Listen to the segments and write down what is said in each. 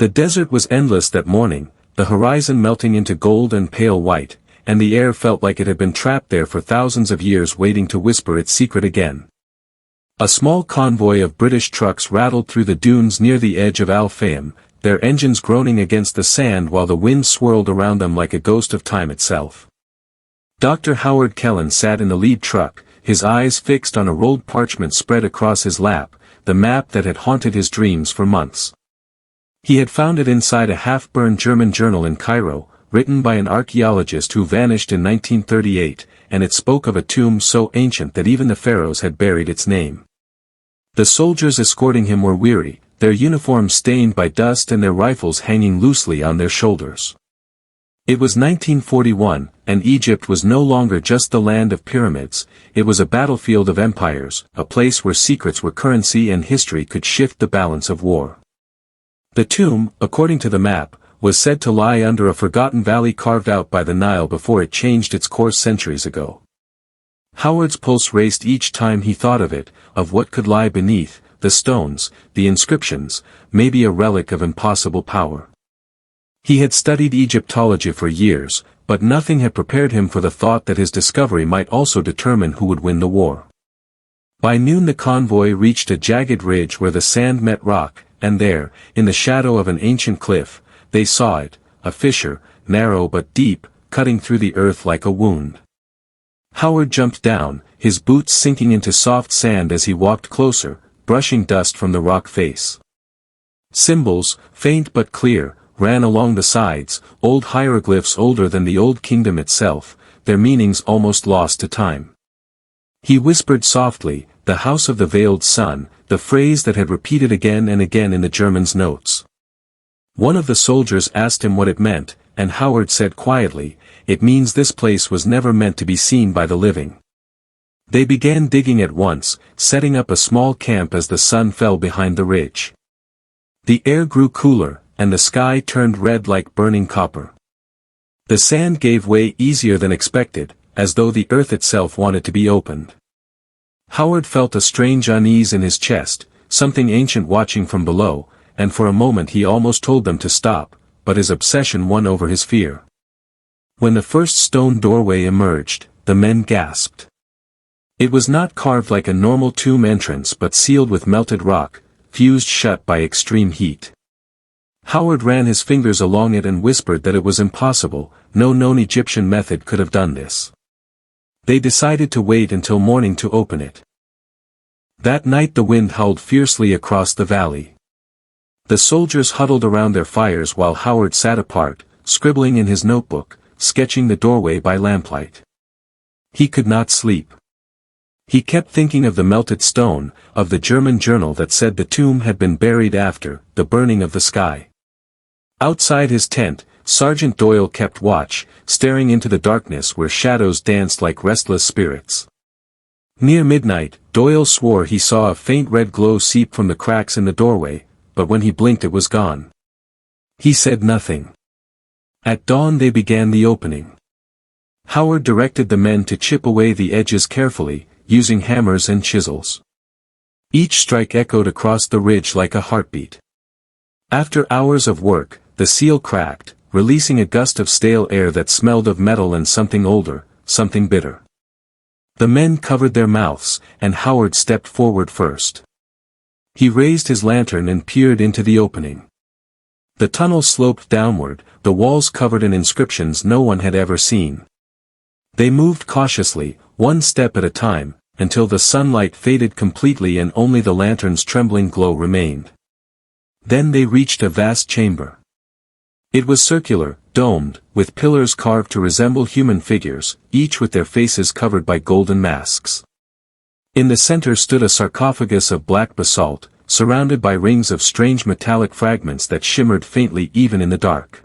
The desert was endless that morning, the horizon melting into gold and pale white, and the air felt like it had been trapped there for thousands of years waiting to whisper its secret again. A small convoy of British trucks rattled through the dunes near the edge of Al Fayum, their engines groaning against the sand while the wind swirled around them like a ghost of time itself. Dr. Howard Kellen sat in the lead truck, his eyes fixed on a rolled parchment spread across his lap, the map that had haunted his dreams for months. He had found it inside a half-burned German journal in Cairo, written by an archaeologist who vanished in 1938, and it spoke of a tomb so ancient that even the pharaohs had buried its name. The soldiers escorting him were weary, their uniforms stained by dust and their rifles hanging loosely on their shoulders. It was 1941, and Egypt was no longer just the land of pyramids, it was a battlefield of empires, a place where secrets were currency and history could shift the balance of war. The tomb, according to the map, was said to lie under a forgotten valley carved out by the Nile before it changed its course centuries ago. Howard's pulse raced each time he thought of it, of what could lie beneath, the stones, the inscriptions, maybe a relic of impossible power. He had studied Egyptology for years, but nothing had prepared him for the thought that his discovery might also determine who would win the war. By noon the convoy reached a jagged ridge where the sand met rock, and there, in the shadow of an ancient cliff, they saw it, a fissure, narrow but deep, cutting through the earth like a wound. Howard jumped down, his boots sinking into soft sand as he walked closer, brushing dust from the rock face. Symbols, faint but clear, ran along the sides, old hieroglyphs older than the Old Kingdom itself, their meanings almost lost to time. He whispered softly, "The House of the Veiled Sun," the phrase that had repeated again and again in the German's notes. One of the soldiers asked him what it meant, and Howard said quietly, "It means this place was never meant to be seen by the living." They began digging at once, setting up a small camp as the sun fell behind the ridge. The air grew cooler, and the sky turned red like burning copper. The sand gave way easier than expected, as though the earth itself wanted to be opened. Howard felt a strange unease in his chest, something ancient watching from below, and for a moment he almost told them to stop, but his obsession won over his fear. When the first stone doorway emerged, the men gasped. It was not carved like a normal tomb entrance but sealed with melted rock, fused shut by extreme heat. Howard ran his fingers along it and whispered that it was impossible, no known Egyptian method could have done this. They decided to wait until morning to open it. That night the wind howled fiercely across the valley. The soldiers huddled around their fires while Howard sat apart, scribbling in his notebook, sketching the doorway by lamplight. He could not sleep. He kept thinking of the melted stone, of the German journal that said the tomb had been buried after the burning of the sky. Outside his tent, Sergeant Doyle kept watch, staring into the darkness where shadows danced like restless spirits. Near midnight, Doyle swore he saw a faint red glow seep from the cracks in the doorway, but when he blinked it was gone. He said nothing. At dawn they began the opening. Howard directed the men to chip away the edges carefully, using hammers and chisels. Each strike echoed across the ridge like a heartbeat. After hours of work, the seal cracked, releasing a gust of stale air that smelled of metal and something older, something bitter. The men covered their mouths, and Howard stepped forward first. He raised his lantern and peered into the opening. The tunnel sloped downward, the walls covered in inscriptions no one had ever seen. They moved cautiously, one step at a time, until the sunlight faded completely and only the lantern's trembling glow remained. Then they reached a vast chamber. It was circular, domed, with pillars carved to resemble human figures, each with their faces covered by golden masks. In the center stood a sarcophagus of black basalt, surrounded by rings of strange metallic fragments that shimmered faintly even in the dark.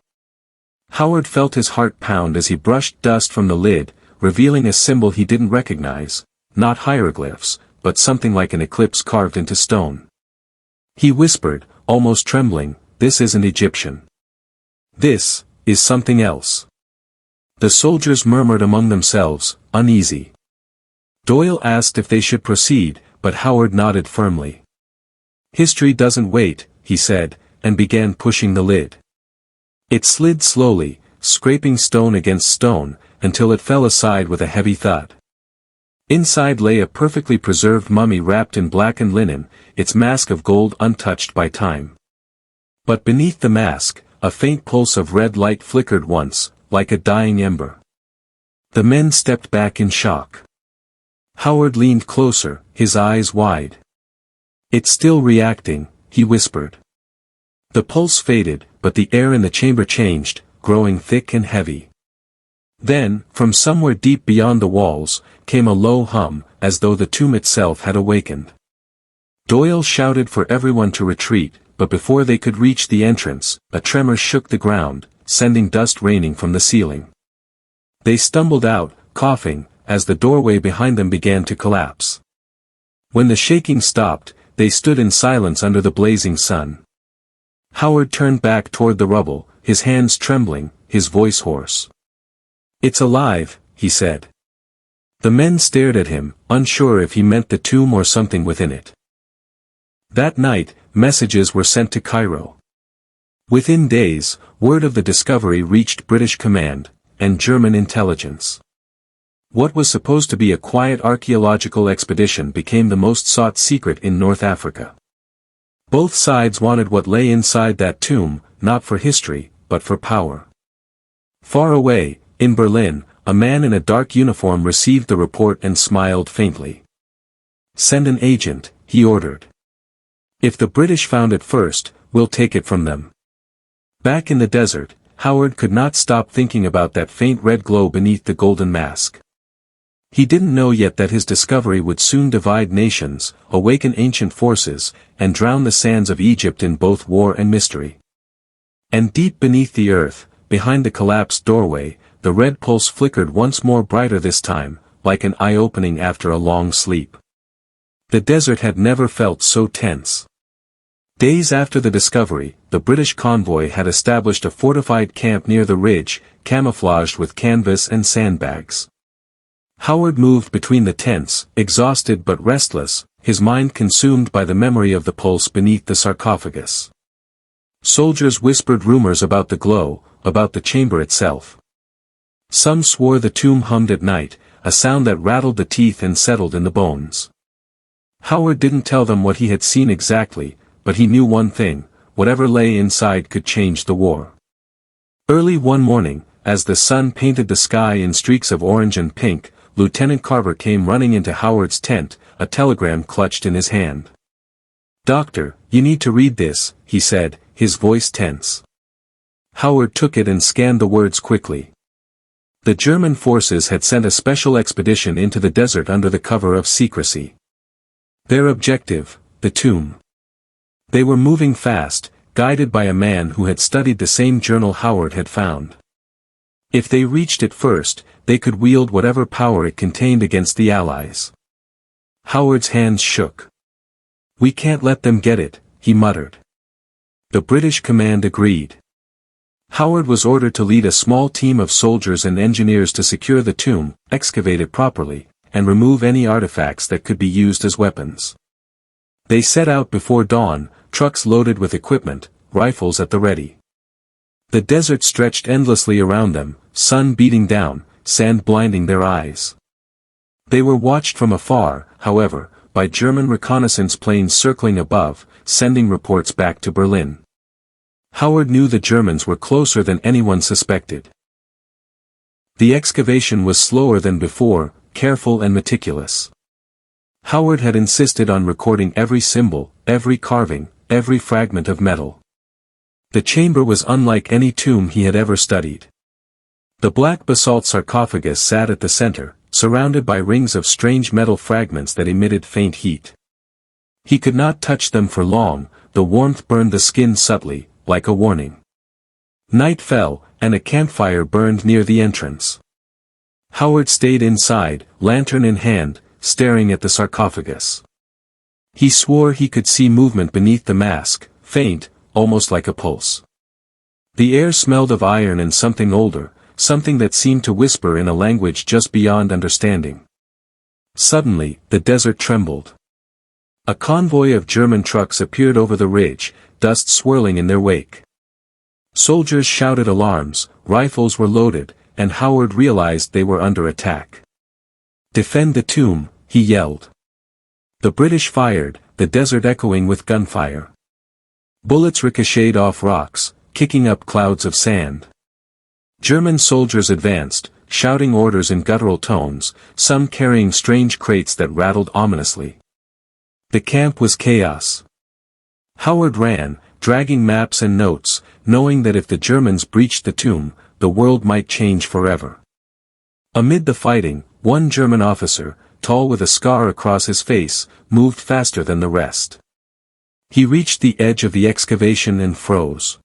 Howard felt his heart pound as he brushed dust from the lid, revealing a symbol he didn't recognize, not hieroglyphs, but something like an eclipse carved into stone. He whispered, almost trembling, "This isn't Egyptian. This is something else." The soldiers murmured among themselves, uneasy. Doyle asked if they should proceed, but Howard nodded firmly. "History doesn't wait," he said, and began pushing the lid. It slid slowly, scraping stone against stone, until it fell aside with a heavy thud. Inside lay a perfectly preserved mummy wrapped in blackened linen, its mask of gold untouched by time. But beneath the mask, a faint pulse of red light flickered once, like a dying ember. The men stepped back in shock. Howard leaned closer, his eyes wide. "It's still reacting," he whispered. The pulse faded, but the air in the chamber changed, growing thick and heavy. Then, from somewhere deep beyond the walls, came a low hum, as though the tomb itself had awakened. Doyle shouted for everyone to retreat, but before they could reach the entrance, a tremor shook the ground, sending dust raining from the ceiling. They stumbled out, coughing, as the doorway behind them began to collapse. When the shaking stopped, they stood in silence under the blazing sun. Howard turned back toward the rubble, his hands trembling, his voice hoarse. "It's alive," he said. The men stared at him, unsure if he meant the tomb or something within it. That night, messages were sent to Cairo. Within days, word of the discovery reached British command, and German intelligence. What was supposed to be a quiet archaeological expedition became the most sought secret in North Africa. Both sides wanted what lay inside that tomb, not for history, but for power. Far away, in Berlin, a man in a dark uniform received the report and smiled faintly. "Send an agent," he ordered. "If the British found it first, we'll take it from them." Back in the desert, Howard could not stop thinking about that faint red glow beneath the golden mask. He didn't know yet that his discovery would soon divide nations, awaken ancient forces, and drown the sands of Egypt in both war and mystery. And deep beneath the earth, behind the collapsed doorway, the red pulse flickered once more, brighter this time, like an eye-opening after a long sleep. The desert had never felt so tense. Days after the discovery, the British convoy had established a fortified camp near the ridge, camouflaged with canvas and sandbags. Howard moved between the tents, exhausted but restless, his mind consumed by the memory of the pulse beneath the sarcophagus. Soldiers whispered rumors about the glow, about the chamber itself. Some swore the tomb hummed at night, a sound that rattled the teeth and settled in the bones. Howard didn't tell them what he had seen exactly, but he knew one thing: whatever lay inside could change the war. Early one morning, as the sun painted the sky in streaks of orange and pink, Lieutenant Carver came running into Howard's tent, a telegram clutched in his hand. "Doctor, you need to read this," he said, his voice tense. Howard took it and scanned the words quickly. The German forces had sent a special expedition into the desert under the cover of secrecy. Their objective, the tomb. They were moving fast, guided by a man who had studied the same journal Howard had found. If they reached it first, they could wield whatever power it contained against the Allies. Howard's hands shook. "We can't let them get it," he muttered. The British command agreed. Howard was ordered to lead a small team of soldiers and engineers to secure the tomb, excavate it properly, and remove any artifacts that could be used as weapons. They set out before dawn, trucks loaded with equipment, rifles at the ready. The desert stretched endlessly around them, sun beating down, sand blinding their eyes. They were watched from afar, however, by German reconnaissance planes circling above, sending reports back to Berlin. Howard knew the Germans were closer than anyone suspected. The excavation was slower than before, careful and meticulous. Howard had insisted on recording every symbol, every carving, every fragment of metal. The chamber was unlike any tomb he had ever studied. The black basalt sarcophagus sat at the center, surrounded by rings of strange metal fragments that emitted faint heat. He could not touch them for long, the warmth burned the skin subtly, like a warning. Night fell, and a campfire burned near the entrance. Howard stayed inside, lantern in hand, staring at the sarcophagus. He swore he could see movement beneath the mask, faint, almost like a pulse. The air smelled of iron and something older, something that seemed to whisper in a language just beyond understanding. Suddenly, the desert trembled. A convoy of German trucks appeared over the ridge, dust swirling in their wake. Soldiers shouted alarms, rifles were loaded, and Howard realized they were under attack. "Defend the tomb," he yelled. The British fired, the desert echoing with gunfire. Bullets ricocheted off rocks, kicking up clouds of sand. German soldiers advanced, shouting orders in guttural tones, some carrying strange crates that rattled ominously. The camp was chaos. Howard ran, dragging maps and notes, knowing that if the Germans breached the tomb, the world might change forever. Amid the fighting, one German officer, tall with a scar across his face, moved faster than the rest. He reached the edge of the excavation and froze.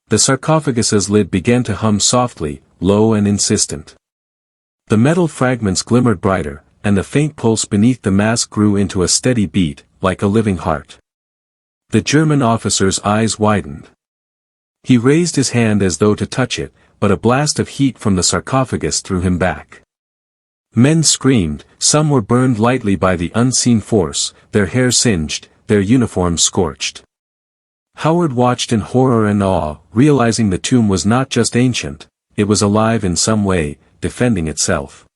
The sarcophagus's lid began to hum softly, low and insistent. The metal fragments glimmered brighter, and the faint pulse beneath the mask grew into a steady beat, like a living heart. The German officer's eyes widened. He raised his hand as though to touch it, but a blast of heat from the sarcophagus threw him back. Men screamed, some were burned lightly by the unseen force, their hair singed, their uniforms scorched. Howard watched in horror and awe, realizing the tomb was not just ancient, it was alive in some way, defending itself.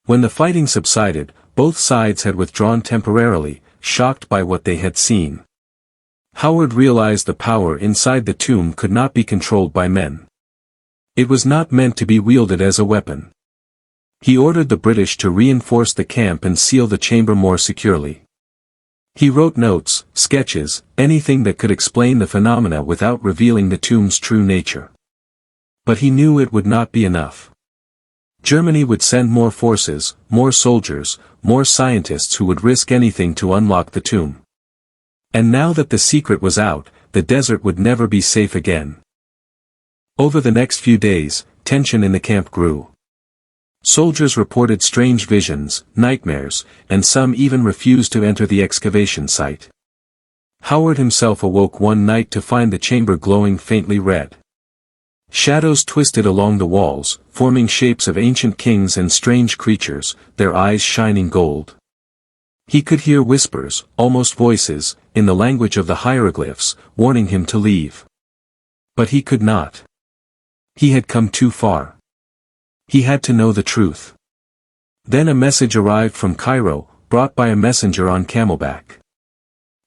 When the fighting subsided, both sides had withdrawn temporarily, shocked by what they had seen. Howard realized the power inside the tomb could not be controlled by men. It was not meant to be wielded as a weapon. He ordered the British to reinforce the camp and seal the chamber more securely. He wrote notes, sketches, anything that could explain the phenomena without revealing the tomb's true nature. But he knew it would not be enough. Germany would send more forces, more soldiers, more scientists who would risk anything to unlock the tomb. And now that the secret was out, the desert would never be safe again. Over the next few days, tension in the camp grew. Soldiers reported strange visions, nightmares, and some even refused to enter the excavation site. Howard himself awoke one night to find the chamber glowing faintly red. Shadows twisted along the walls, forming shapes of ancient kings and strange creatures, their eyes shining gold. He could hear whispers, almost voices, in the language of the hieroglyphs, warning him to leave. But he could not. He had come too far. He had to know the truth. Then a message arrived from Cairo, brought by a messenger on camelback.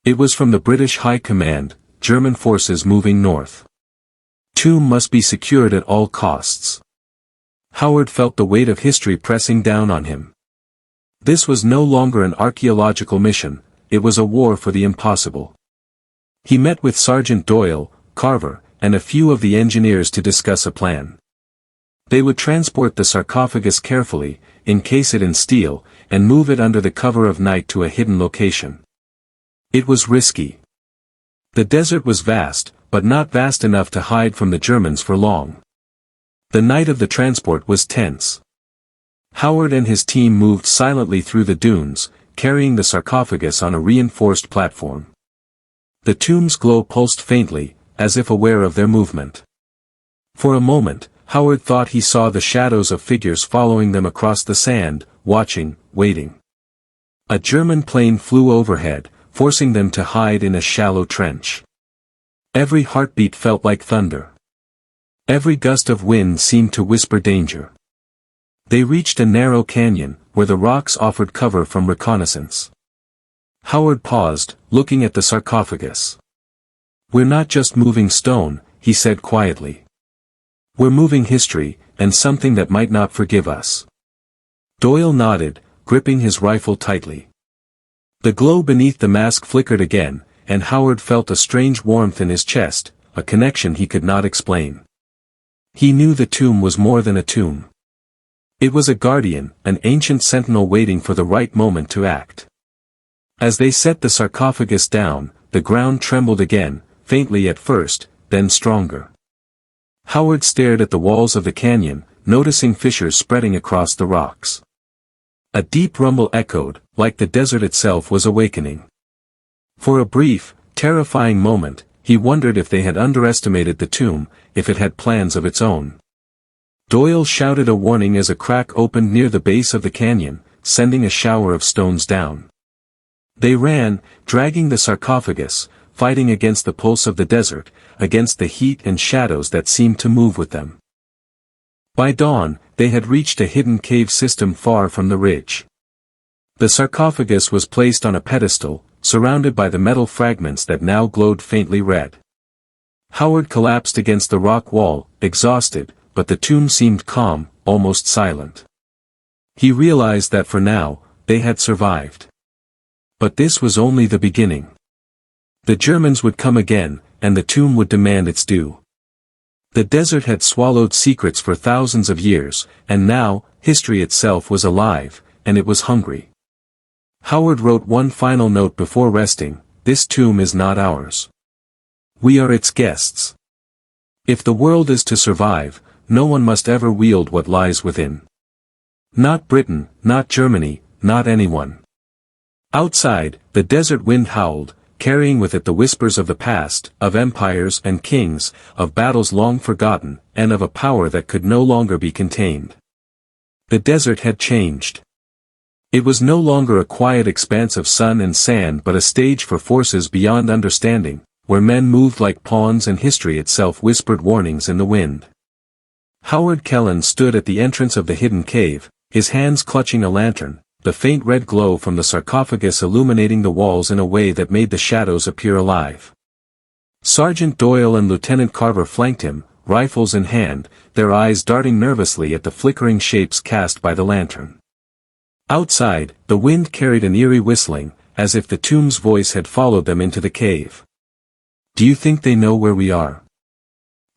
It was from the British High Command, German forces moving north. Tomb must be secured at all costs. Howard felt the weight of history pressing down on him. This was no longer an archaeological mission, it was a war for the impossible. He met with Sergeant Doyle, Carver, and a few of the engineers to discuss a plan. They would transport the sarcophagus carefully, encase it in steel, and move it under the cover of night to a hidden location. It was risky. The desert was vast, but not vast enough to hide from the Germans for long. The night of the transport was tense. Howard and his team moved silently through the dunes, carrying the sarcophagus on a reinforced platform. The tomb's glow pulsed faintly, as if aware of their movement. For a moment, Howard thought he saw the shadows of figures following them across the sand, watching, waiting. A German plane flew overhead, forcing them to hide in a shallow trench. Every heartbeat felt like thunder. Every gust of wind seemed to whisper danger. They reached a narrow canyon, where the rocks offered cover from reconnaissance. Howard paused, looking at the sarcophagus. "We're not just moving stone," he said quietly. "We're moving history, and something that might not forgive us." Doyle nodded, gripping his rifle tightly. The glow beneath the mask flickered again, and Howard felt a strange warmth in his chest, a connection he could not explain. He knew the tomb was more than a tomb. It was a guardian, an ancient sentinel waiting for the right moment to act. As they set the sarcophagus down, the ground trembled again, faintly at first, then stronger. Howard stared at the walls of the canyon, noticing fissures spreading across the rocks. A deep rumble echoed, like the desert itself was awakening. For a brief, terrifying moment, he wondered if they had underestimated the tomb, if it had plans of its own. Doyle shouted a warning as a crack opened near the base of the canyon, sending a shower of stones down. They ran, dragging the sarcophagus, fighting against the pulse of the desert, against the heat and shadows that seemed to move with them. By dawn, they had reached a hidden cave system far from the ridge. The sarcophagus was placed on a pedestal, surrounded by the metal fragments that now glowed faintly red. Howard collapsed against the rock wall, exhausted, but the tomb seemed calm, almost silent. He realized that for now, they had survived. But this was only the beginning. The Germans would come again, and the tomb would demand its due. The desert had swallowed secrets for thousands of years, and now, history itself was alive, and it was hungry. Howard wrote one final note before resting: "This tomb is not ours. We are its guests. If the world is to survive, no one must ever wield what lies within. Not Britain, not Germany, not anyone." Outside, the desert wind howled, carrying with it the whispers of the past, of empires and kings, of battles long forgotten, and of a power that could no longer be contained. The desert had changed. It was no longer a quiet expanse of sun and sand but a stage for forces beyond understanding, where men moved like pawns and history itself whispered warnings in the wind. Howard Kellen stood at the entrance of the hidden cave, his hands clutching a lantern, the faint red glow from the sarcophagus illuminating the walls in a way that made the shadows appear alive. Sergeant Doyle and Lieutenant Carver flanked him, rifles in hand, their eyes darting nervously at the flickering shapes cast by the lantern. Outside, the wind carried an eerie whistling, as if the tomb's voice had followed them into the cave. "Do you think they know where we are?"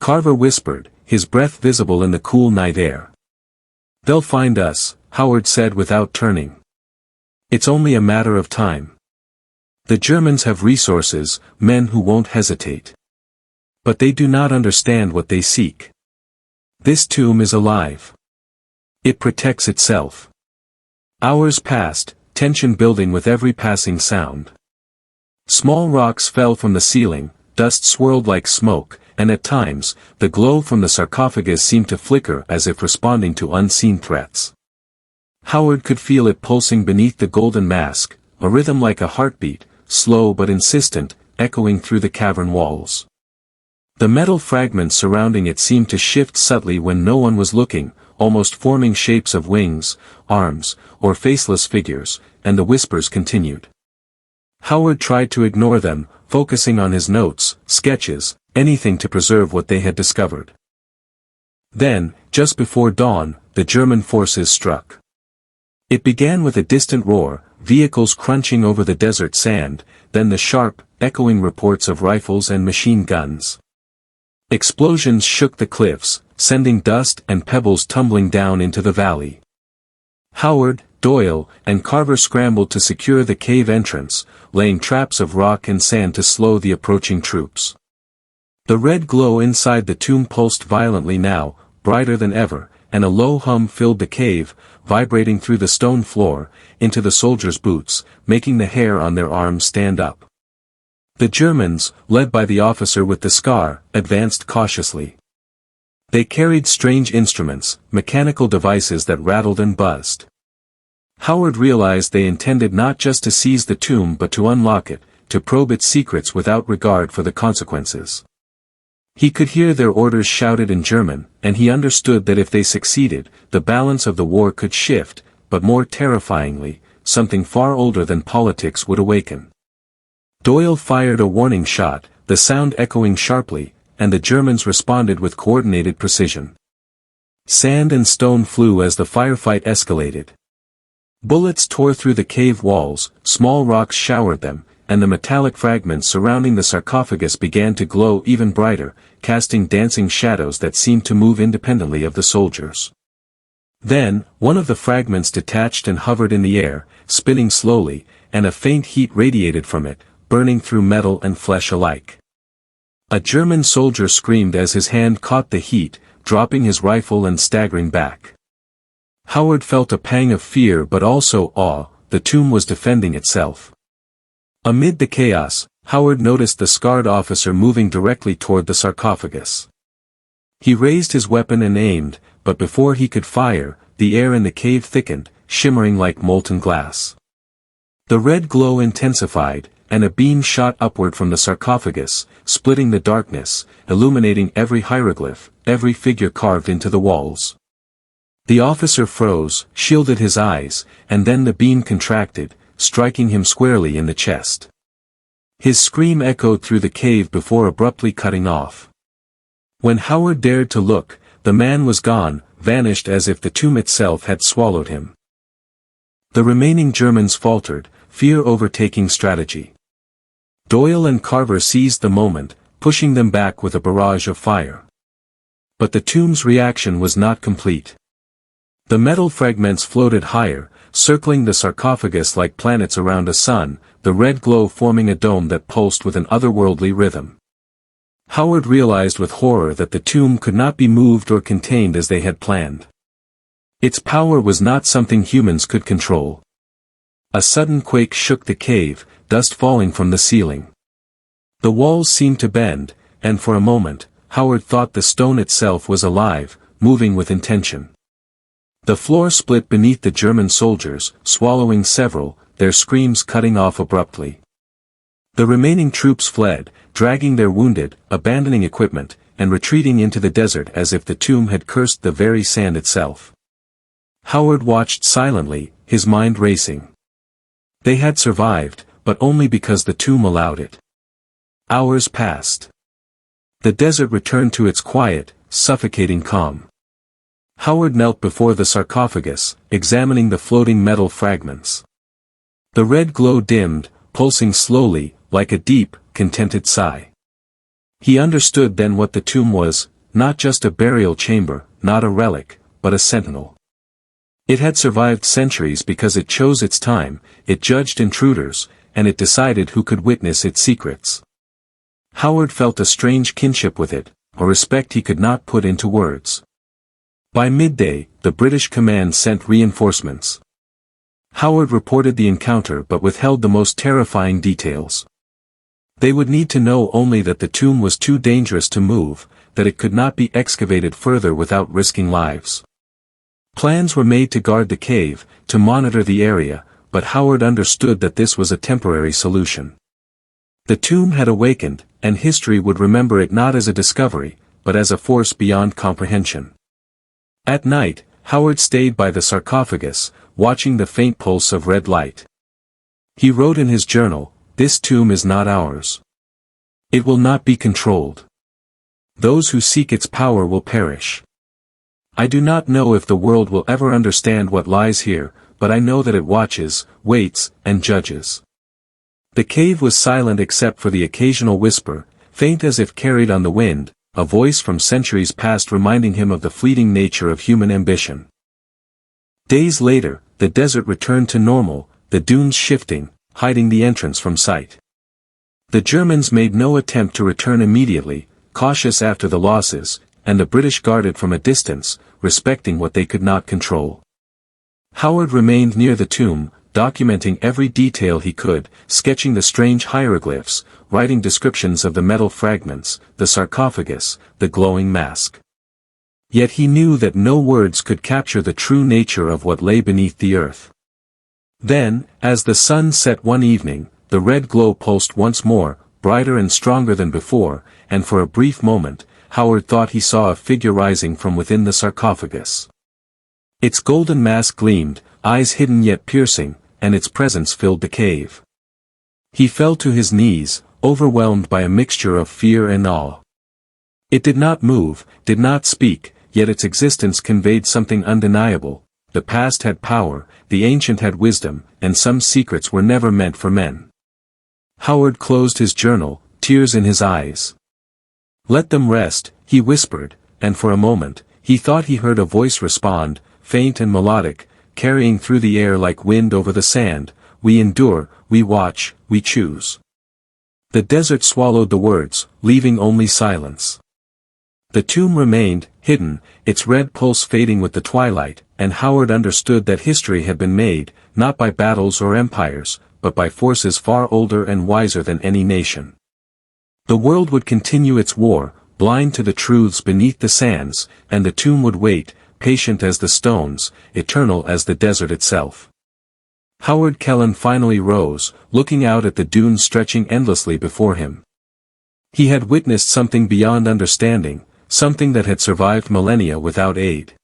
Carver whispered, his breath visible in the cool night air. "They'll find us," Howard said without turning. "It's only a matter of time. The Germans have resources, men who won't hesitate. But they do not understand what they seek. This tomb is alive. It protects itself." Hours passed, tension building with every passing sound. Small rocks fell from the ceiling, dust swirled like smoke, and at times, the glow from the sarcophagus seemed to flicker as if responding to unseen threats. Howard could feel it pulsing beneath the golden mask, a rhythm like a heartbeat, slow but insistent, echoing through the cavern walls. The metal fragments surrounding it seemed to shift subtly when no one was looking, almost forming shapes of wings, arms, or faceless figures, and the whispers continued. Howard tried to ignore them, focusing on his notes, sketches, anything to preserve what they had discovered. Then, just before dawn, the German forces struck. It began with a distant roar, vehicles crunching over the desert sand, then the sharp, echoing reports of rifles and machine guns. Explosions shook the cliffs, sending dust and pebbles tumbling down into the valley. Howard, Doyle, and Carver scrambled to secure the cave entrance, laying traps of rock and sand to slow the approaching troops. The red glow inside the tomb pulsed violently now, brighter than ever, and a low hum filled the cave, vibrating through the stone floor, into the soldiers' boots, making the hair on their arms stand up. The Germans, led by the officer with the scar, advanced cautiously. They carried strange instruments, mechanical devices that rattled and buzzed. Howard realized they intended not just to seize the tomb but to unlock it, to probe its secrets without regard for the consequences. He could hear their orders shouted in German, and he understood that if they succeeded, the balance of the war could shift, but more terrifyingly, something far older than politics would awaken. Doyle fired a warning shot, the sound echoing sharply, and the Germans responded with coordinated precision. Sand and stone flew as the firefight escalated. Bullets tore through the cave walls, small rocks showered them, and the metallic fragments surrounding the sarcophagus began to glow even brighter, casting dancing shadows that seemed to move independently of the soldiers. Then, one of the fragments detached and hovered in the air, spinning slowly, and a faint heat radiated from it, burning through metal and flesh alike. A German soldier screamed as his hand caught the heat, dropping his rifle and staggering back. Howard felt a pang of fear but also awe, the tomb was defending itself. Amid the chaos, Howard noticed the scarred officer moving directly toward the sarcophagus. He raised his weapon and aimed, but before he could fire, the air in the cave thickened, shimmering like molten glass. The red glow intensified, and a beam shot upward from the sarcophagus, splitting the darkness, illuminating every hieroglyph, every figure carved into the walls. The officer froze, shielded his eyes, and then the beam contracted, striking him squarely in the chest. His scream echoed through the cave before abruptly cutting off. When Howard dared to look, the man was gone, vanished as if the tomb itself had swallowed him. The remaining Germans faltered, fear overtaking strategy. Doyle and Carver seized the moment, pushing them back with a barrage of fire. But the tomb's reaction was not complete. The metal fragments floated higher, circling the sarcophagus like planets around a sun, the red glow forming a dome that pulsed with an otherworldly rhythm. Howard realized with horror that the tomb could not be moved or contained as they had planned. Its power was not something humans could control. A sudden quake shook the cave, dust falling from the ceiling. The walls seemed to bend, and for a moment, Howard thought the stone itself was alive, moving with intention. The floor split beneath the German soldiers, swallowing several, their screams cutting off abruptly. The remaining troops fled, dragging their wounded, abandoning equipment, and retreating into the desert as if the tomb had cursed the very sand itself. Howard watched silently, his mind racing. They had survived, but only because the tomb allowed it. Hours passed. The desert returned to its quiet, suffocating calm. Howard knelt before the sarcophagus, examining the floating metal fragments. The red glow dimmed, pulsing slowly, like a deep, contented sigh. He understood then what the tomb was, not just a burial chamber, not a relic, but a sentinel. It had survived centuries because it chose its time, it judged intruders, and it decided who could witness its secrets. Howard felt a strange kinship with it, a respect he could not put into words. By midday, the British command sent reinforcements. Howard reported the encounter but withheld the most terrifying details. They would need to know only that the tomb was too dangerous to move, that it could not be excavated further without risking lives. Plans were made to guard the cave, to monitor the area, but Howard understood that this was a temporary solution. The tomb had awakened, and history would remember it not as a discovery, but as a force beyond comprehension. At night, Howard stayed by the sarcophagus, watching the faint pulse of red light. He wrote in his journal, "This tomb is not ours. It will not be controlled. Those who seek its power will perish. I do not know if the world will ever understand what lies here, but I know that it watches, waits, and judges." The cave was silent except for the occasional whisper, faint as if carried on the wind, a voice from centuries past reminding him of the fleeting nature of human ambition. Days later, the desert returned to normal, the dunes shifting, hiding the entrance from sight. The Germans made no attempt to return immediately, cautious after the losses, and the British guarded from a distance, respecting what they could not control. Howard remained near the tomb, documenting every detail he could, sketching the strange hieroglyphs, writing descriptions of the metal fragments, the sarcophagus, the glowing mask. Yet he knew that no words could capture the true nature of what lay beneath the earth. Then, as the sun set one evening, the red glow pulsed once more, brighter and stronger than before, and for a brief moment, Howard thought he saw a figure rising from within the sarcophagus. Its golden mask gleamed, eyes hidden yet piercing, and its presence filled the cave. He fell to his knees, overwhelmed by a mixture of fear and awe. It did not move, did not speak, yet its existence conveyed something undeniable. The past had power, the ancient had wisdom, and some secrets were never meant for men. Howard closed his journal, tears in his eyes. "Let them rest," he whispered, and for a moment, he thought he heard a voice respond, faint and melodic, carrying through the air like wind over the sand, "We endure, we watch, we choose." The desert swallowed the words, leaving only silence. The tomb remained, hidden, its red pulse fading with the twilight, and Howard understood that history had been made, not by battles or empires, but by forces far older and wiser than any nation. The world would continue its war, blind to the truths beneath the sands, and the tomb would wait, patient as the stones, eternal as the desert itself. Howard Kellen finally rose, looking out at the dunes stretching endlessly before him. He had witnessed something beyond understanding, something that had survived millennia without aid.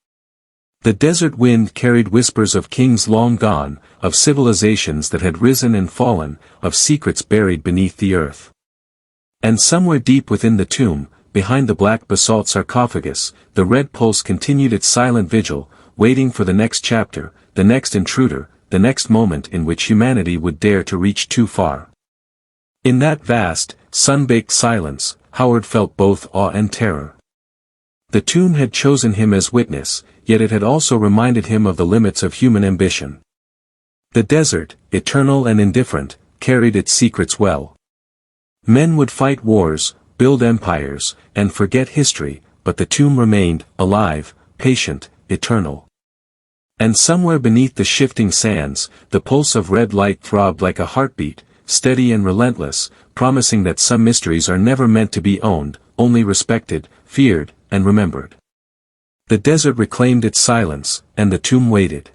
The desert wind carried whispers of kings long gone, of civilizations that had risen and fallen, of secrets buried beneath the earth. And somewhere deep within the tomb, behind the black basalt sarcophagus, the red pulse continued its silent vigil, waiting for the next chapter, the next intruder, the next moment in which humanity would dare to reach too far. In that vast, sun-baked silence, Howard felt both awe and terror. The tomb had chosen him as witness, yet it had also reminded him of the limits of human ambition. The desert, eternal and indifferent, carried its secrets well. Men would fight wars, build empires, and forget history, but the tomb remained, alive, patient, eternal. And somewhere beneath the shifting sands, the pulse of red light throbbed like a heartbeat, steady and relentless, promising that some mysteries are never meant to be owned, only respected, feared, and remembered. The desert reclaimed its silence, and the tomb waited.